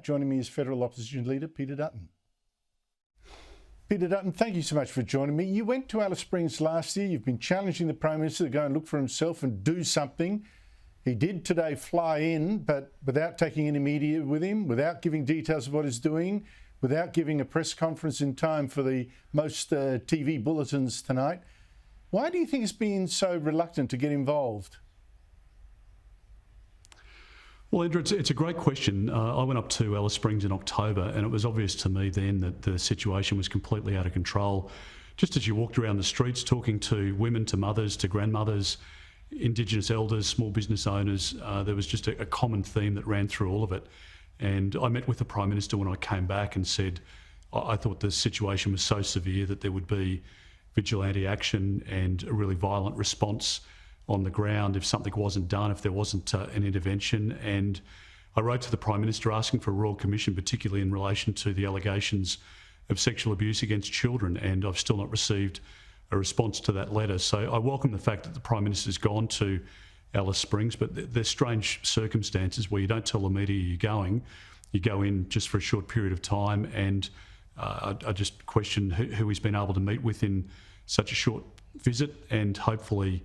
Joining me is Federal Opposition Leader Peter Dutton. Peter Dutton, thank you so much for joining me. You went to Alice Springs last year. You've been challenging the Prime Minister to go and look for himself and do something. He did today fly in, but without taking any media with him, without giving details of what he's doing, without giving a press conference in time for the most TV bulletins tonight. Why do you think he's been so reluctant to get involved? Well, Andrew, it's a great question. I went up to Alice Springs in October, and it was obvious to me then that the situation was completely out of control. Just as you walked around the streets talking to women, to mothers, to grandmothers, Indigenous elders, small business owners, there was just a common theme that ran through all of it. And I met with the Prime Minister when I came back and said I thought the situation was so severe that there would be vigilante action and a really violent response on the ground if something wasn't done, if there wasn't an intervention. And I wrote to the Prime Minister asking for a Royal Commission, particularly in relation to the allegations of sexual abuse against children, and I've still not received a response to that letter. So I welcome the fact that the Prime Minister's gone to Alice Springs, but there's strange circumstances where you don't tell the media you're going. You go in just for a short period of time, and I just question who he's been able to meet with in such a short visit, and hopefully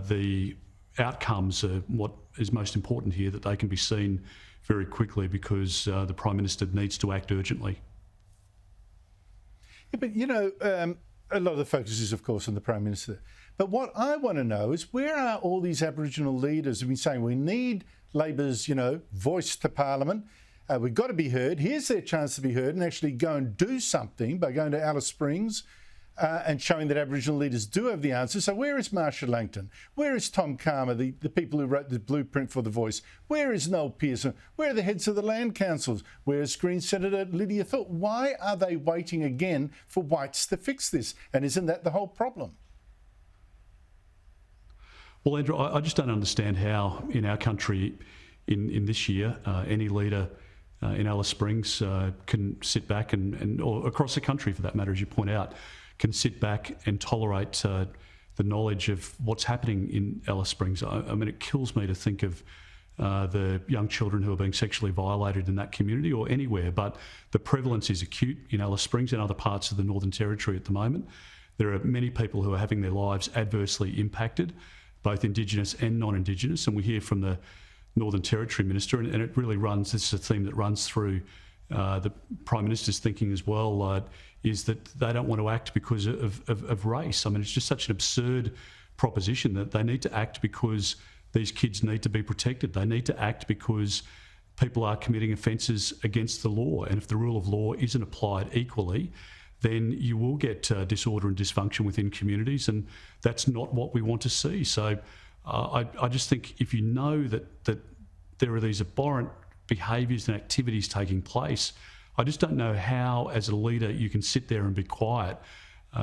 the outcomes are what is most important here, that they can be seen very quickly, because the Prime Minister needs to act urgently. Yeah, but, you know, a lot of the focus is, of course, on the Prime Minister. But what I want to know is, where are all these Aboriginal leaders who've been saying we need Labor's, voice to Parliament? We've got to be heard. Here's their chance to be heard and actually go and do something by going to Alice Springs and showing that Aboriginal leaders do have the answer. So where is Marsha Langton? Where is Tom Calma, the people who wrote the blueprint for the voice? Where is Noel Pearson? Where are the heads of the land councils? Where is Green Senator Lydia Thorpe? Why are they waiting again for whites to fix this? And isn't that the whole problem? Well, Andrew, I just don't understand how in our country in this year any leader in Alice Springs can sit back or across the country for that matter, as you point out, can sit back and tolerate the knowledge of what's happening in Alice Springs. I mean, it kills me to think of the young children who are being sexually violated in that community or anywhere, but the prevalence is acute in Alice Springs and other parts of the Northern Territory at the moment. There are many people who are having their lives adversely impacted, both Indigenous and non-Indigenous, and we hear from the Northern Territory Minister, and it really runs, this is a theme that runs through the Prime Minister's thinking as well, is that they don't want to act because of race. I mean, it's just such an absurd proposition that they need to act because these kids need to be protected. They need to act because people are committing offences against the law, and if the rule of law isn't applied equally, then you will get disorder and dysfunction within communities, and that's not what we want to see. So I just think if you know that there are these abhorrent behaviours and activities taking place, I just don't know how, as a leader, you can sit there and be quiet.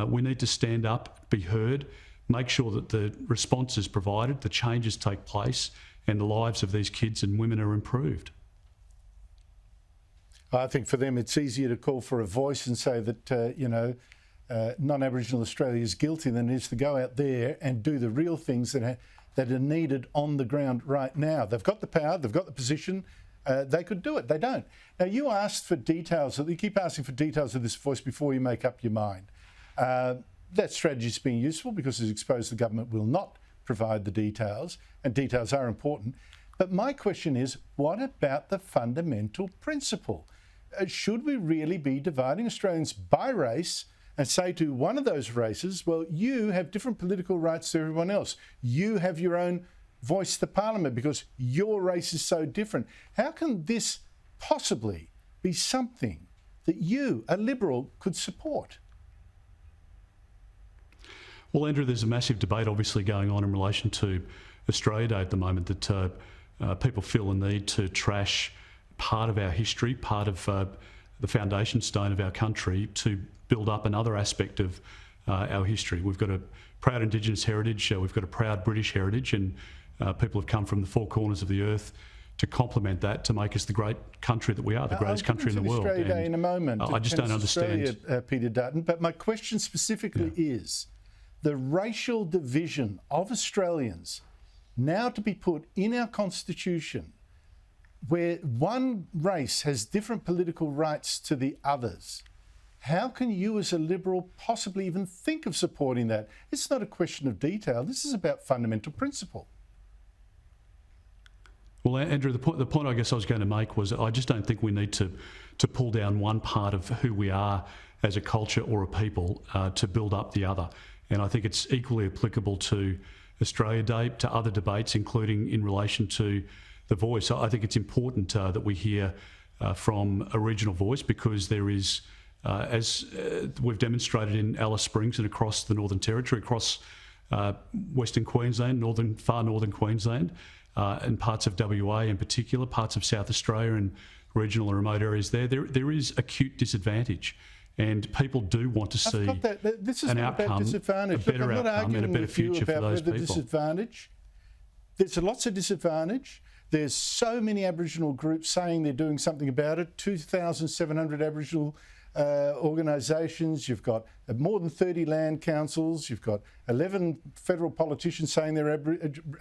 We need to stand up, be heard, make sure that the response is provided, the changes take place, and the lives of these kids and women are improved. I think for them it's easier to call for a voice and say that, non-Aboriginal Australia is guilty than it is to go out there and do the real things that are needed on the ground right now. They've got the power, they've got the position, they could do it. They don't. Now, you asked for details, you keep asking for details of this voice before you make up your mind. That strategy is being useful because it's exposed the government will not provide the details, and details are important. But my question is, what about the fundamental principle? Should we really be dividing Australians by race and say to one of those races, well, you have different political rights to everyone else. You have your own voice to Parliament because your race is so different. How can this possibly be something that you, a Liberal, could support? Well, Andrew, there's a massive debate obviously going on in relation to Australia Day at the moment, that people feel the need to trash part of our history, part of the foundation stone of our country, to build up another aspect of our history. We've got a proud Indigenous heritage, we've got a proud British heritage, and people have come from the four corners of the earth to complement that, to make us the great country that we are, the greatest country in the world. Australia Day in a moment. I just don't understand. Australia, Peter Dutton, but my question specifically is the racial division of Australians now to be put in our constitution. where one race has different political rights to the others, how can you as a Liberal possibly even think of supporting that? It's not a question of detail. This is about fundamental principle. Well, Andrew, the point I guess I was going to make was I just don't think we need to pull down one part of who we are as a culture or a people to build up the other. And I think it's equally applicable to Australia Day, to other debates, including in relation to the voice. I think it's important that we hear from a regional voice, because there is, as we've demonstrated in Alice Springs and across the Northern Territory, across Western Queensland, far northern Queensland, and parts of WA in particular, parts of South Australia and regional and remote areas there is acute disadvantage. And people do want to see an outcome, a better outcome and a better future for those people. There's lots of disadvantage. There's so many Aboriginal groups saying they're doing something about it, 2,700 Aboriginal organisations, you've got more than 30 land councils, you've got 11 federal politicians saying they're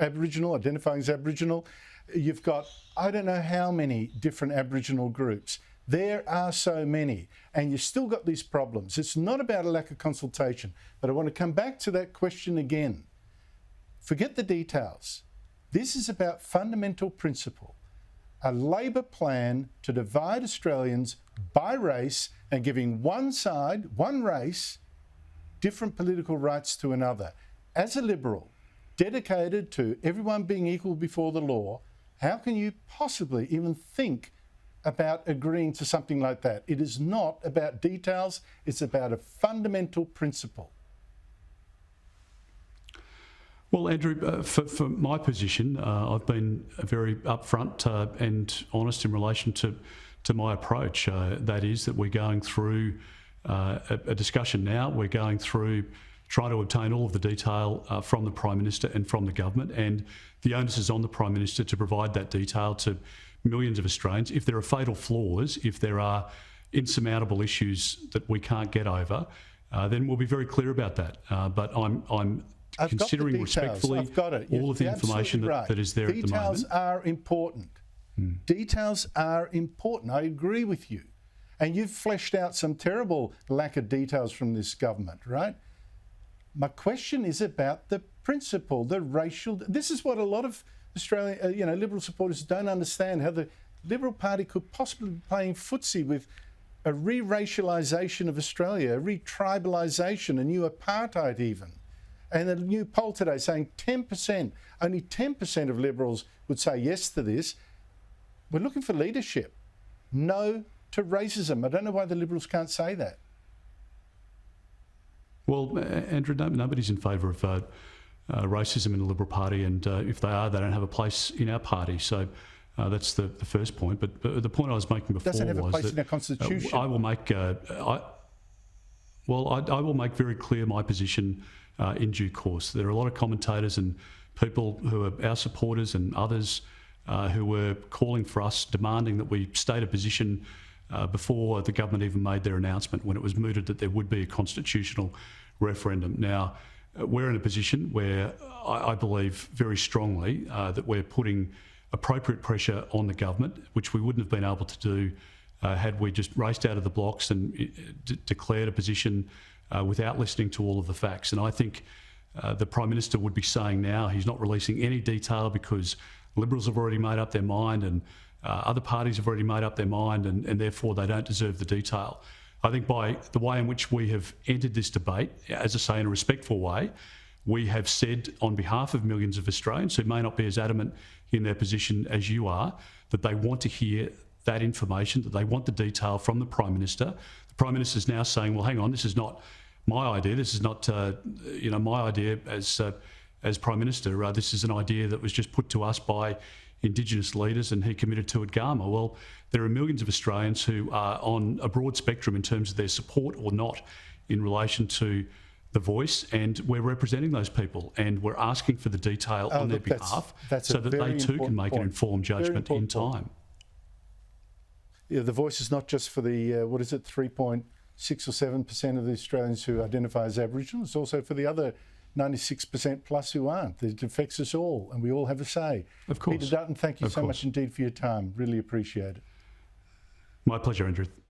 Aboriginal, identifying as Aboriginal. You've got I don't know how many different Aboriginal groups. There are so many, and you've still got these problems. It's not about a lack of consultation, but I want to come back to that question again. Forget the details. This is about fundamental principle. A Labor plan to divide Australians by race and giving one side, one race, different political rights to another. As a Liberal, dedicated to everyone being equal before the law, how can you possibly even think about agreeing to something like that? It is not about details, it's about a fundamental principle. Well, Andrew, for my position, I've been very upfront and honest in relation to my approach. That is that we're going through a discussion now. We're going through trying to obtain all of the detail from the Prime Minister and from the government, and the onus is on the Prime Minister to provide that detail to millions of Australians. If there are fatal flaws, if there are insurmountable issues that we can't get over, then we'll be very clear about that. But I'm considering respectfully all of the information that is there at the moment. Details are important. Details are important. I agree with you. And you've fleshed out some terrible lack of details from this government, right? My question is about the principle, the racial... This is what a lot of Australian, Liberal supporters don't understand, how the Liberal Party could possibly be playing footsie with a re-racialisation of Australia, a re-tribalisation, a new apartheid even. And a new poll today saying 10%, only 10% of Liberals would say yes to this. We're looking for leadership. No to racism. I don't know why the Liberals can't say that. Well, Andrew, nobody's in favour of racism in the Liberal Party, and if they are, they don't have a place in our party. So that's the first point. But the point I was making before was that... Doesn't have a place in our constitution. I will make... I will make very clear my position in due course. There are a lot of commentators and people who are our supporters and others who were calling for us, demanding that we state a position before the government even made their announcement, when it was mooted that there would be a constitutional referendum. Now, we're in a position where I believe very strongly that we're putting appropriate pressure on the government, which we wouldn't have been able to do had we just raced out of the blocks and declared a position without listening to all of the facts. And I think the Prime Minister would be saying now he's not releasing any detail because Liberals have already made up their mind and other parties have already made up their mind, and therefore they don't deserve the detail. I think by the way in which we have entered this debate, as I say, in a respectful way, we have said on behalf of millions of Australians who may not be as adamant in their position as you are, that they want to hear that information, that they want the detail from the Prime Minister. The Prime Minister is now saying, well, hang on, this is not my idea. This is not, my idea as Prime Minister. This is an idea that was just put to us by Indigenous leaders and he committed to at Garma. Well, there are millions of Australians who are on a broad spectrum in terms of their support or not in relation to the voice, and we're representing those people and we're asking for the detail on their behalf so that they too can make an informed judgment in time. Yeah, the voice is not just for the, 3.6 or 7% of the Australians who identify as Aboriginal, it's also for the other 96% plus who aren't. It affects us all, and we all have a say. Of course. Peter Dutton, thank you so much indeed for your time. Really appreciate it. My pleasure, Andrew.